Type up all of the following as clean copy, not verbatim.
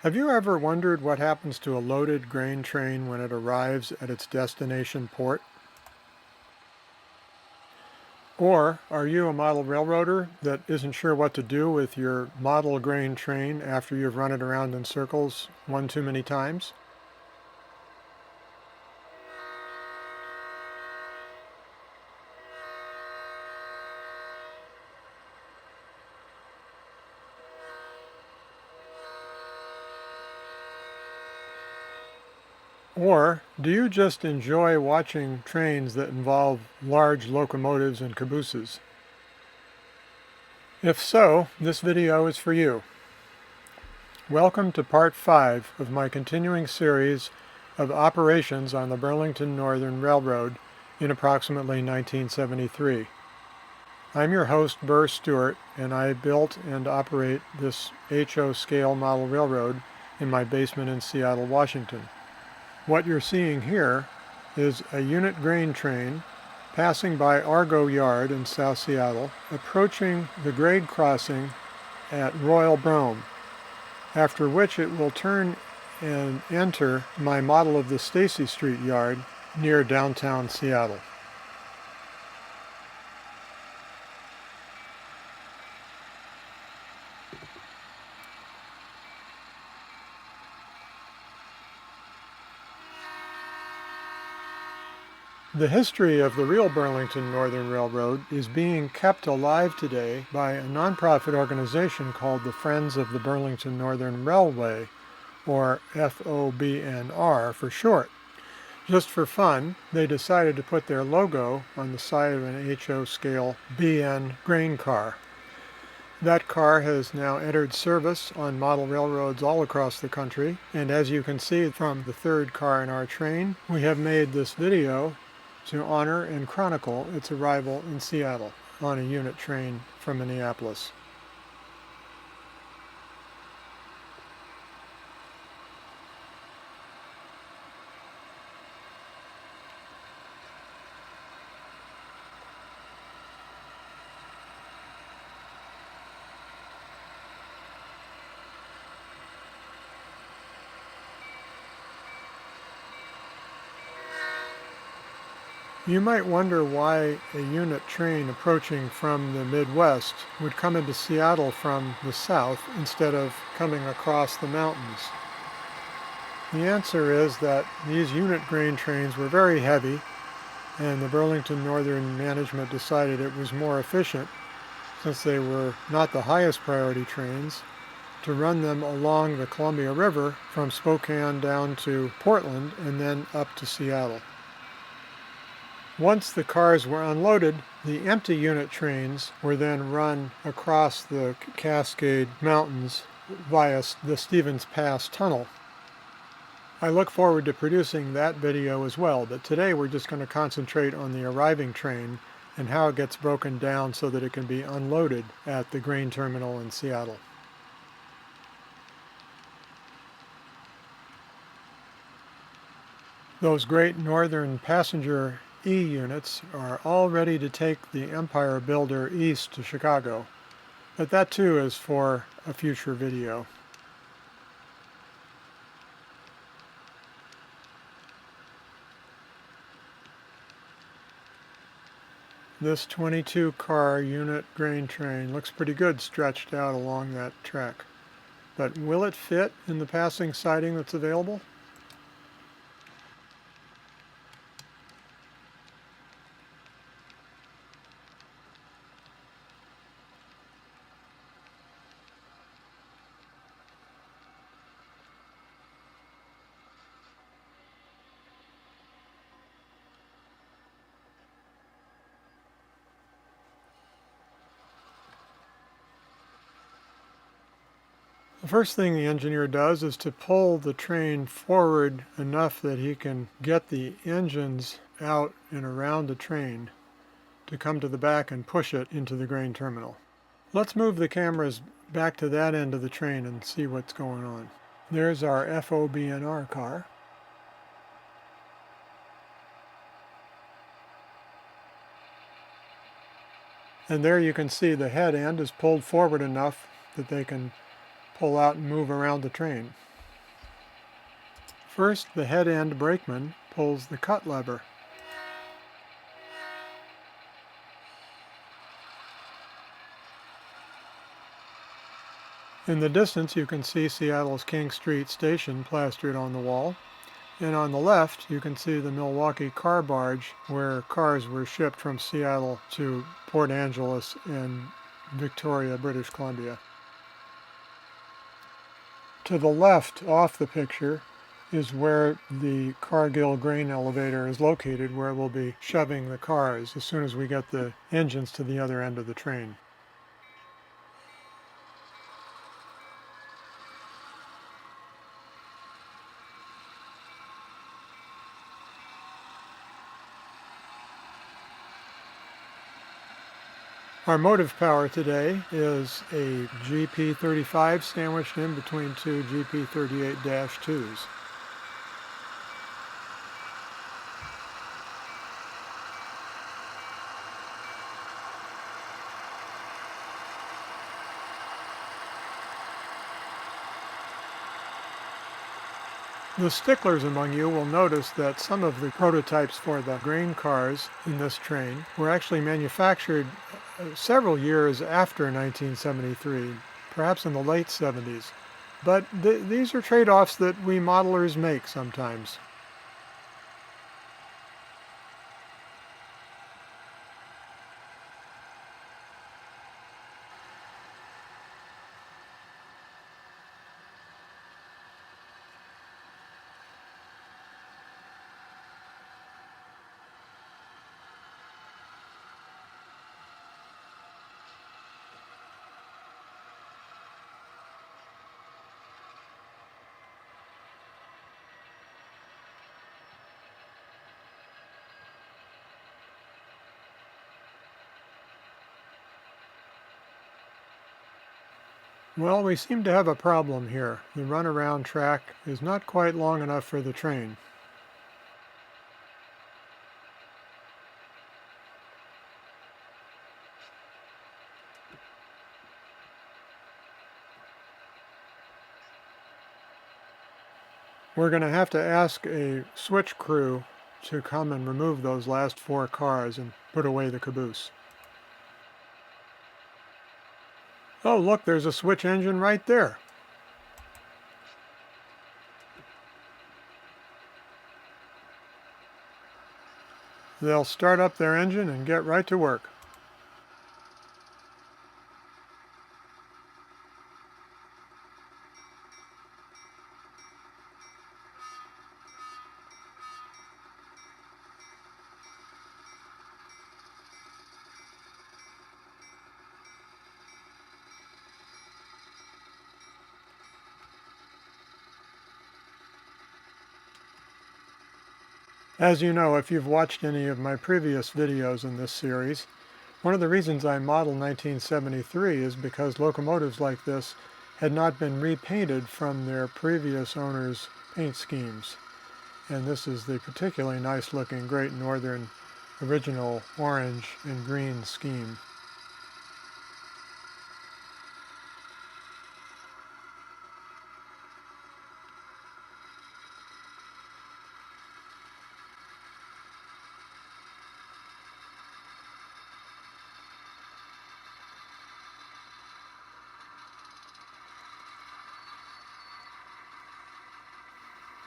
Have you ever wondered what happens to a loaded grain train when it arrives at its destination port? Or are you a model railroader that isn't sure what to do with your model grain train after you've run it around in circles one too many times? Or do you just enjoy watching trains that involve large locomotives and cabooses? If so, this video is for you. Welcome to part 5 of my continuing series of operations on the Burlington Northern Railroad in approximately 1973. I'm your host, Burr Stewart, and I built and operate this HO scale model railroad in my basement in Seattle, Washington. What you're seeing here is a unit grain train passing by Argo Yard in South Seattle, approaching the grade crossing at Royal Brome, after which it will turn and enter my model of the Stacy Street Yard near downtown Seattle. The history of the real Burlington Northern Railroad is being kept alive today by a nonprofit organization called the Friends of the Burlington Northern Railway, or FOBNR for short. Just for fun, they decided to put their logo on the side of an HO scale BN grain car. That car has now entered service on model railroads all across the country, and as you can see from the third car in our train, we have made this video to honor and chronicle its arrival in Seattle on a unit train from Minneapolis. You might wonder why a unit train approaching from the Midwest would come into Seattle from the south instead of coming across the mountains. The answer is that these unit grain trains were very heavy, and the Burlington Northern management decided it was more efficient, since they were not the highest priority trains, to run them along the Columbia River from Spokane down to Portland and then up to Seattle. Once the cars were unloaded, the empty unit trains were then run across the Cascade Mountains via the Stevens Pass Tunnel. I look forward to producing that video as well, but today we're just going to concentrate on the arriving train and how it gets broken down so that it can be unloaded at the grain terminal in Seattle. Those great northern passenger E units are all ready to take the Empire Builder east to Chicago, but that too is for a future video. This 22-car unit grain train looks pretty good stretched out along that track, but will it fit in the passing siding that's available? The first thing the engineer does is to pull the train forward enough that he can get the engines out and around the train to come to the back and push it into the grain terminal. Let's move the cameras back to that end of the train and see what's going on. There's our FOBNR car. And there you can see the head end is pulled forward enough that they can pull out and move around the train. First, the head end brakeman pulls the cut lever. In the distance you can see Seattle's King Street station plastered on the wall, and on the left you can see the Milwaukee car barge where cars were shipped from Seattle to Port Angeles in Victoria, British Columbia. To the left off the picture is where the Cargill grain elevator is located, where we'll be shoving the cars as soon as we get the engines to the other end of the train. Our motive power today is a GP35 sandwiched in between two GP38-2s. The sticklers among you will notice that some of the prototypes for the grain cars in this train were actually manufactured several years after 1973, perhaps in the late 70s. But these are trade-offs that we modelers make sometimes. Well, we seem to have a problem here. The runaround track is not quite long enough for the train. We're going to have to ask a switch crew to come and remove those last 4 cars and put away the caboose. Oh, look, there's a switch engine right there. They'll start up their engine and get right to work. As you know, if you've watched any of my previous videos in this series, one of the reasons I modeled 1973 is because locomotives like this had not been repainted from their previous owners' paint schemes. And this is the particularly nice looking Great Northern original orange and green scheme.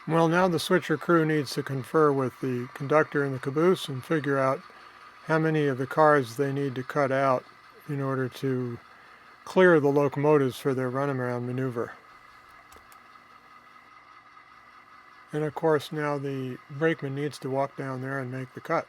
Well, now the switcher crew needs to confer with the conductor and the caboose and figure out how many of the cars they need to cut out in order to clear the locomotives for their runaround maneuver. And of course now the brakeman needs to walk down there and make the cut.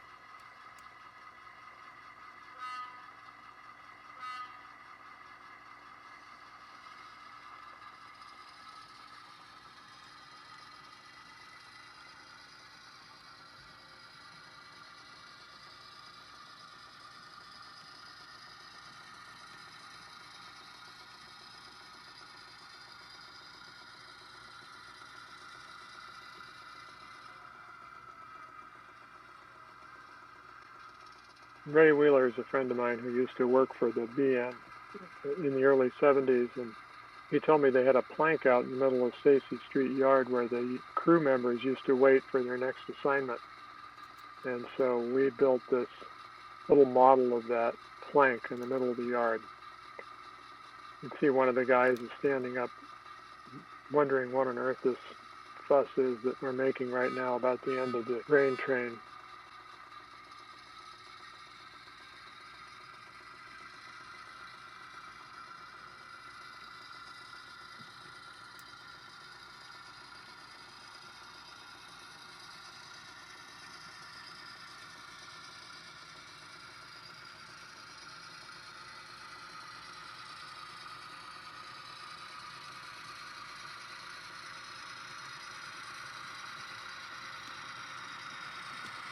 Ray Wheeler is a friend of mine who used to work for the BN in the early 70s, and He told me they had a plank out in the middle of Stacy Street Yard where the crew members used to wait for their next assignment. And so we built this little model of that plank in the middle of the yard. You can see one of the guys is standing up wondering what on earth this fuss is that we're making right now about the end of the grain train.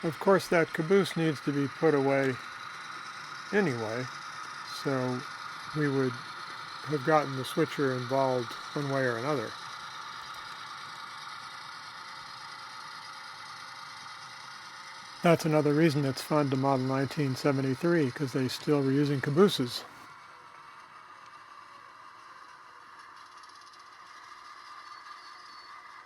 Of course, that caboose needs to be put away anyway, so we would have gotten the switcher involved one way or another. That's another reason it's fun to model 1973, because they still were using cabooses.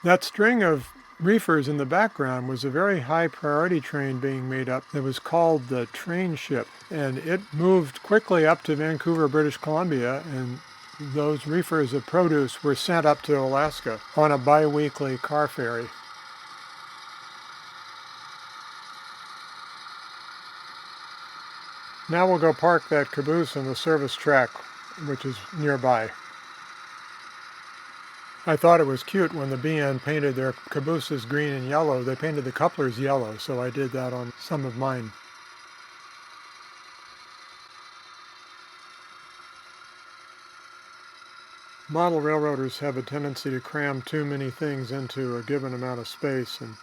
That string of reefers in the background was a very high priority train being made up that was called the train ship, and it moved quickly up to Vancouver, British Columbia, and those reefers of produce were sent up to Alaska on a bi-weekly car ferry. Now we'll go park that caboose on the service track, which is nearby. I thought it was cute when the BN painted their cabooses green and yellow. They painted the couplers yellow, so I did that on some of mine. Model railroaders have a tendency to cram too many things into a given amount of space, and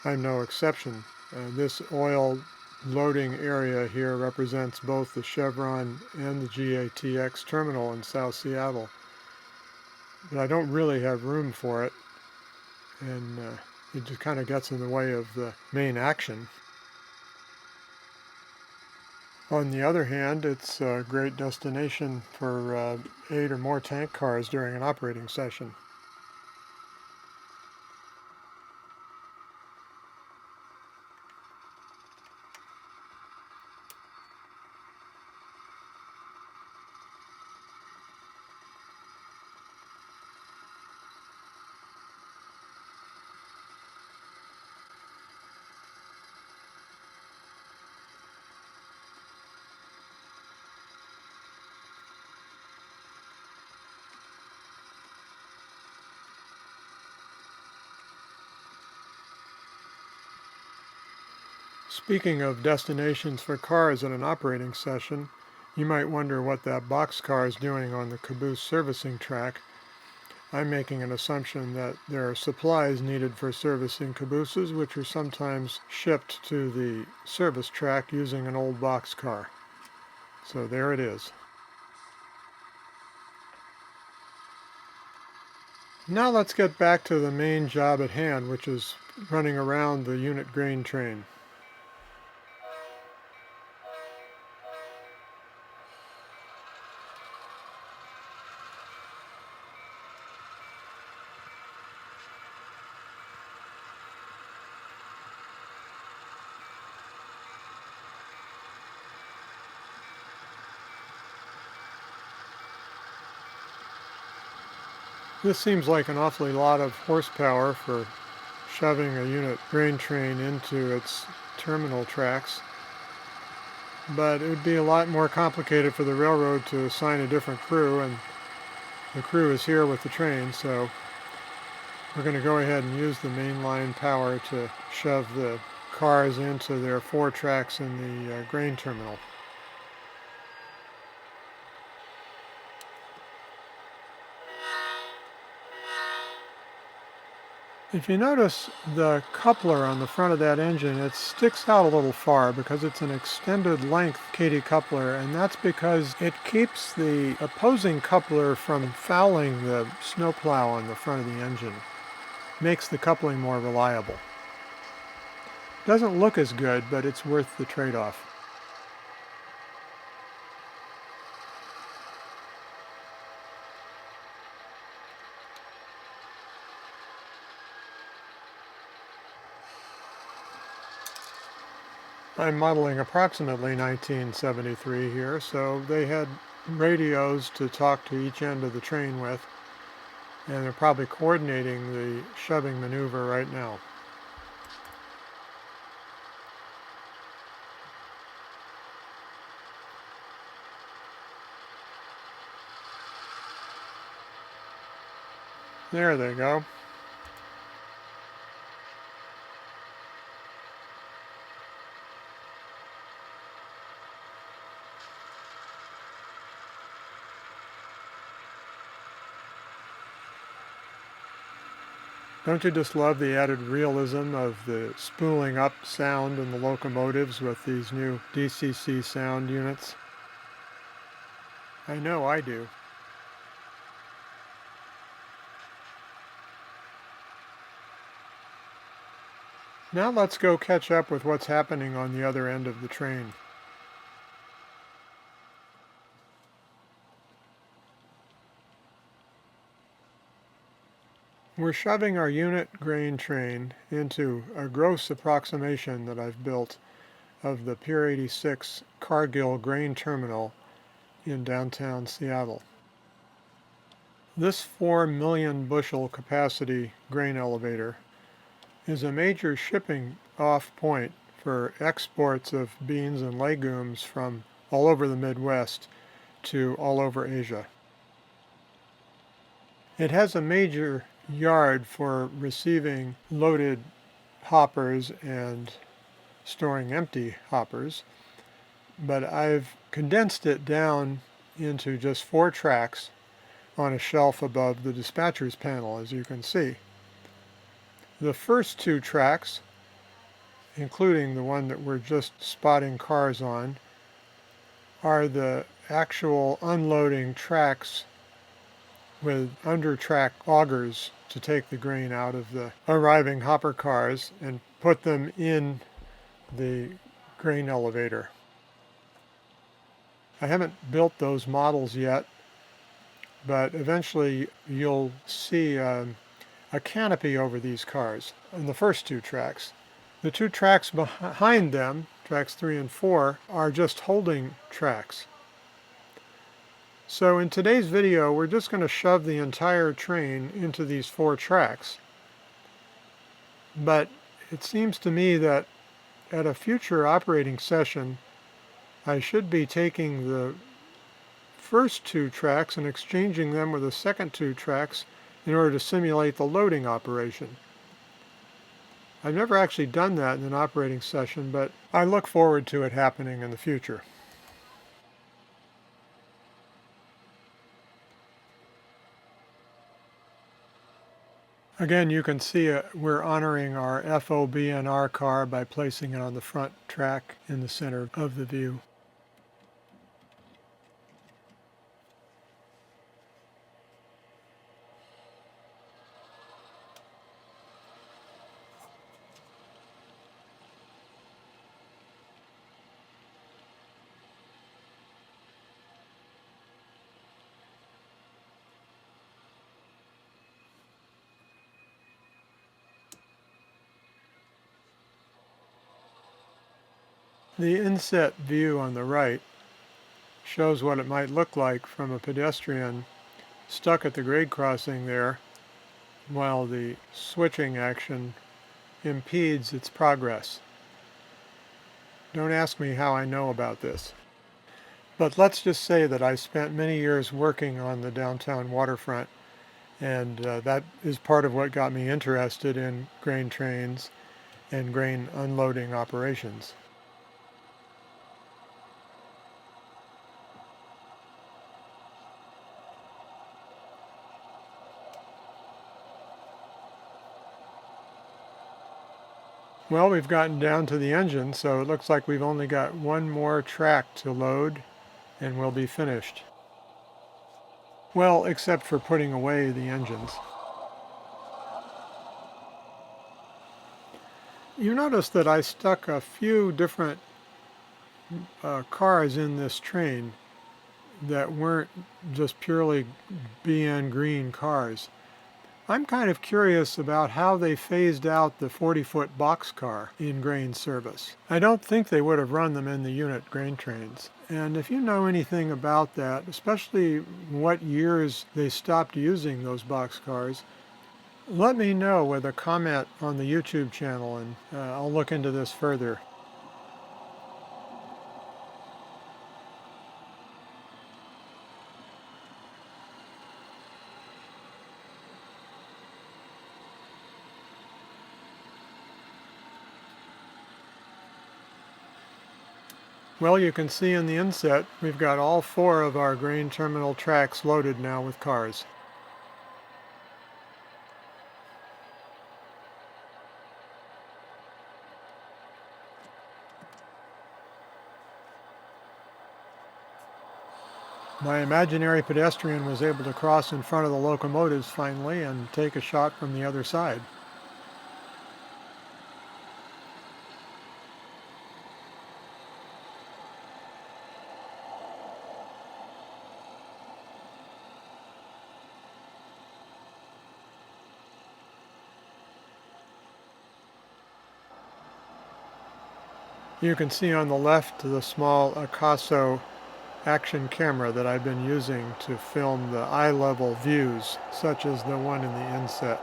I'm no exception. This oil loading area here represents both the Chevron and the GATX terminal in South Seattle. But I don't really have room for it, and it just kind of gets in the way of the main action. On the other hand, it's a great destination for 8 or more tank cars during an operating session. Speaking of destinations for cars at an operating session, you might wonder what that boxcar is doing on the caboose servicing track. I'm making an assumption that there are supplies needed for servicing cabooses, which are sometimes shipped to the service track using an old boxcar. So there it is. Now let's get back to the main job at hand, which is running around the unit grain train. This seems like an awfully lot of horsepower for shoving a unit grain train into its terminal tracks, but it would be a lot more complicated for the railroad to assign a different crew, and the crew is here with the train, so we're going to go ahead and use the mainline power to shove the cars into their 4 tracks in the grain terminal. If you notice the coupler on the front of that engine, it sticks out a little far because it's an extended length Katy coupler, and that's because it keeps the opposing coupler from fouling the snowplow on the front of the engine. Makes the coupling more reliable. Doesn't look as good, but it's worth the trade-off. I'm modeling approximately 1973 here, so they had radios to talk to each end of the train with, and they're probably coordinating the shoving maneuver right now. There they go. Don't you just love the added realism of the spooling up sound in the locomotives with these new DCC sound units? I know I do. Now let's go catch up with what's happening on the other end of the train. We're shoving our unit grain train into a gross approximation that I've built of the Pier 86 Cargill grain terminal in downtown Seattle. This 4 million bushel capacity grain elevator is a major shipping off point for exports of beans and legumes from all over the Midwest to all over Asia. It has a major yard for receiving loaded hoppers and storing empty hoppers, but I've condensed it down into just 4 tracks on a shelf above the dispatcher's panel, as you can see. The first 2 tracks, including the one that we're just spotting cars on, are the actual unloading tracks with under-track augers to take the grain out of the arriving hopper cars and put them in the grain elevator. I haven't built those models yet, but eventually you'll see a canopy over these cars on the first 2 tracks. The 2 tracks behind them, tracks 3 and 4, are just holding tracks. So in today's video, we're just going to shove the entire train into these 4 tracks. But it seems to me that at a future operating session, I should be taking the first 2 tracks and exchanging them with the second 2 tracks in order to simulate the loading operation. I've never actually done that in an operating session, but I look forward to it happening in the future. Again, you can see we're honoring our FOB&R car by placing it on the front track in the center of the view. The inset view on the right shows what it might look like from a pedestrian stuck at the grade crossing there while the switching action impedes its progress. Don't ask me how I know about this. But let's just say that I spent many years working on the downtown waterfront, and that is part of what got me interested in grain trains and grain unloading operations. Well, we've gotten down to the engine, so it looks like we've only got 1 more track to load and we'll be finished. Well, except for putting away the engines. You notice that I stuck a few different cars in this train that weren't just purely BN green cars. I'm kind of curious about how they phased out the 40-foot boxcar in grain service. I don't think they would have run them in the unit grain trains. And if you know anything about that, especially what years they stopped using those boxcars, let me know with a comment on the YouTube channel, and I'll look into this further. Well, you can see in the inset, we've got all 4 of our grain terminal tracks loaded now with cars. My imaginary pedestrian was able to cross in front of the locomotives finally and take a shot from the other side. You can see on the left the small Akaso action camera that I've been using to film the eye-level views, such as the one in the inset.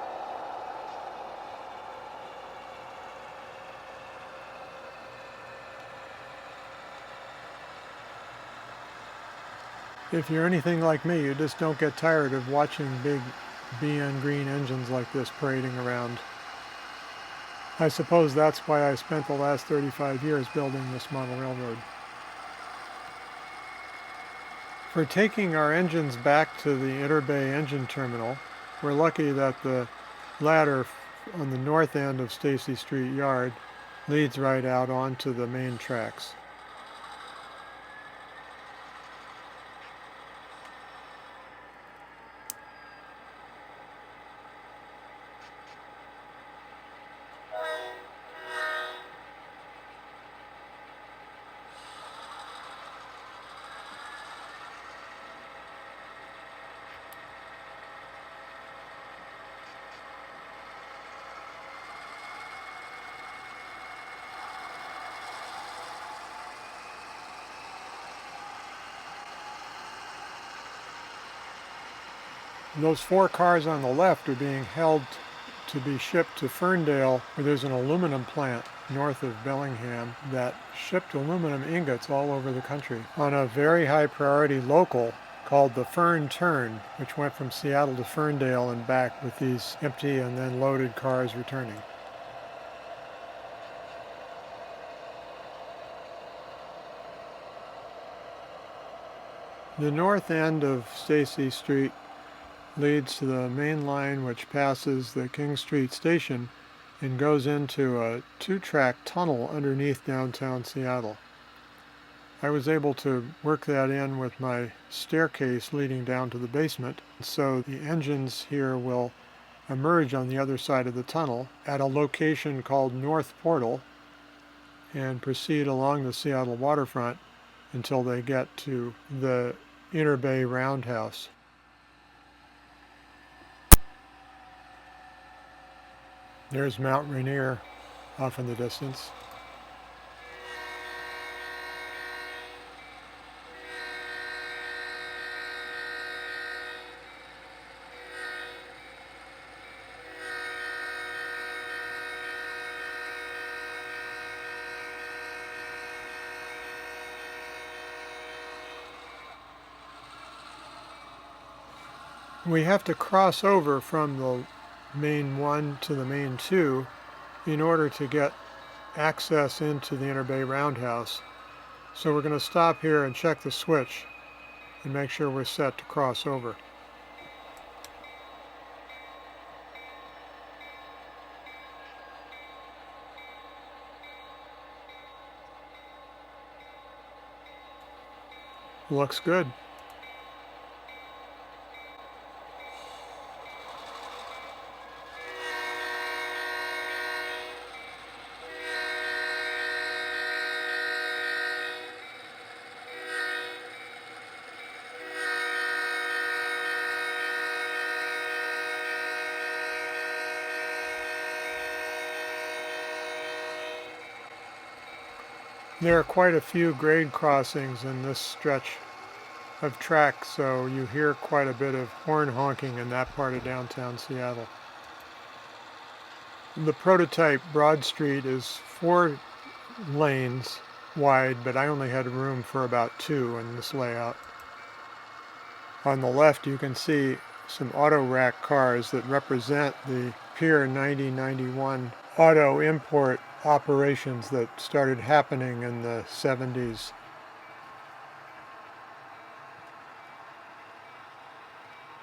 If you're anything like me, you just don't get tired of watching big BN green engines like this parading around. I suppose that's why I spent the last 35 years building this model railroad. For taking our engines back to the Interbay engine terminal, we're lucky that the ladder on the north end of Stacy Street Yard leads right out onto the main tracks. Those 4 cars on the left are being held to be shipped to Ferndale, where there's an aluminum plant north of Bellingham that shipped aluminum ingots all over the country on a very high priority local called the Fern Turn, which went from Seattle to Ferndale and back with these empty and then loaded cars returning. The north end of Stacy Street leads to the main line, which passes the King Street station and goes into a 2-track tunnel underneath downtown Seattle. I was able to work that in with my staircase leading down to the basement, so the engines here will emerge on the other side of the tunnel at a location called North Portal and proceed along the Seattle waterfront until they get to the Interbay Roundhouse. There's Mount Rainier off in the distance. We have to cross over from the main 1 to the main 2 in order to get access into the Interbay Roundhouse. So we're going to stop here and check the switch and make sure we're set to cross over. Looks good. There are quite a few grade crossings in this stretch of track, so you hear quite a bit of horn honking in that part of downtown Seattle. The prototype Broad Street is 4 lanes wide, but I only had room for about 2 in this layout. On the left you can see some auto rack cars that represent the Pier 9091 auto import operations that started happening in the 70s.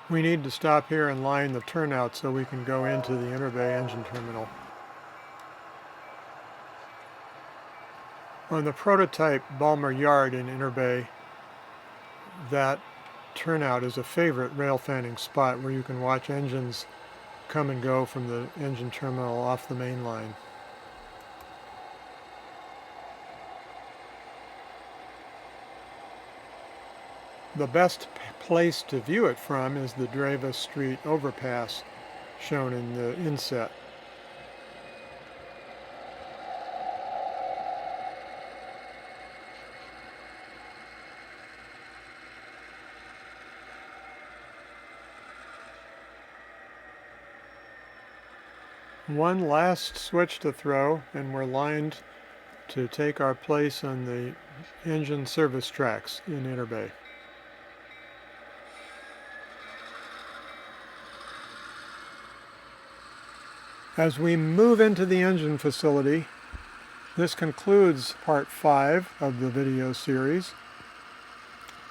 We need to stop here and line the turnout so we can go into the Interbay engine terminal. On the prototype Balmer Yard in Interbay, that turnout is a favorite rail fanning spot where you can watch engines come and go from the engine terminal off the main line. The best place to view it from is the Dreyva Street overpass shown in the inset. One last switch to throw and we're lined to take our place on the engine service tracks in Interbay. As we move into the engine facility, this concludes part 5 of the video series.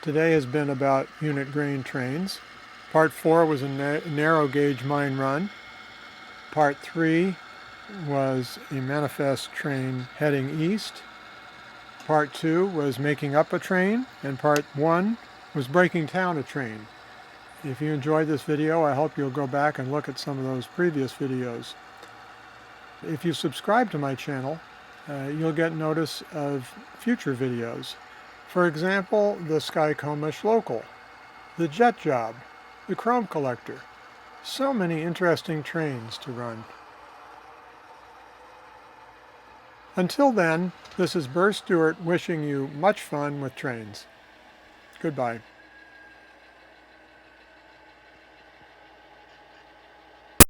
Today has been about unit grain trains. Part 4 was a narrow gauge mine run. Part 3 was a manifest train heading east. Part 2 was making up a train, and Part 1 was breaking down a train. If you enjoyed this video, I hope you'll go back and look at some of those previous videos. If you subscribe to my channel, you'll get notice of future videos. For example, the Skycomish Local, the Jet Job, the Chrome Collector. So many interesting trains to run. Until then, this is Burr Stewart wishing you much fun with trains. Goodbye.